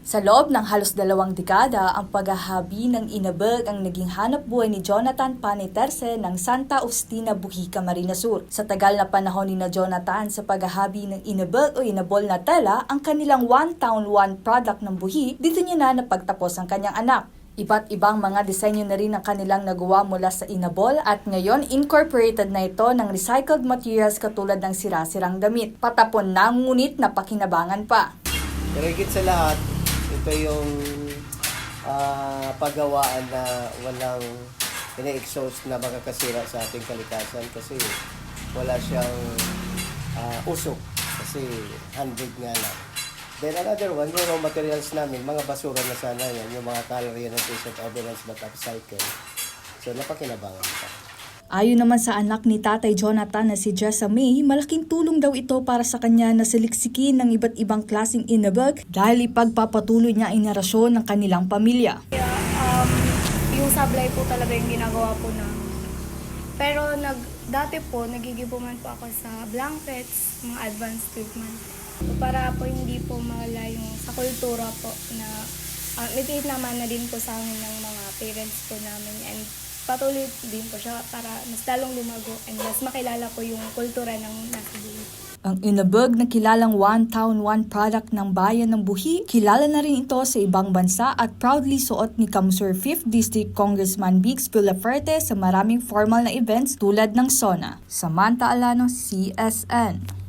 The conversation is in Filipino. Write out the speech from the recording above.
Sa loob ng halos 2 dekada, ang paghahabi ng inabag ang naging hanap buhay ni Jonathan Paneterse ng Santa Ustina, Buhi, Camarines Sur. Sa tagal na panahon ni Jonathan sa paghahabi ng inabag o inabol na tela, ang kanilang One Town One product ng Buhi, dito niya na napagtapos ang kanyang anak. Iba't ibang mga disenyo na rin ang kanilang nagawa mula sa inabol at ngayon incorporated na ito ng recycled materials katulad ng sira-sirang damit. Patapon na ngunit napakinabangan pa. Pero higit sa lahat, ito yung paggawaan na walang ina-exhaust na makakasira sa ating kalikasan kasi wala siyang usok kasi handmade nga lang. Then another one, yung raw materials namin, mga basura na sana yan, yung mga calorie and patient overruns but upcycle. So napakinabangan pa. Ayon naman sa anak ni Tatay Jonathan na si Jessa May, malaking tulong daw ito para sa kanya na saliksikin ng iba't ibang klaseng inabag dahil ipagpapatuloy niya ang inarasyon ng kanilang pamilya. Yung sablay po talaga yung ginagawa po namin. Pero dati po, nagigibuman po ako sa blankets, mga advanced treatment. Para po hindi po mawala yung sa kultura po na imitate naman na din po sa amin ng mga parents po namin and patuloy din po siya para mas lalong lumago and mas makilala po yung kultura ng nasa Buhi. Ang inabag na kilalang One Town One product ng bayan ng Buhi, kilala na rin ito sa ibang bansa at proudly suot ni Camusur 5th District Congressman Biggs Villaferte sa maraming formal na events tulad ng SONA. Samantha Alano, CSN.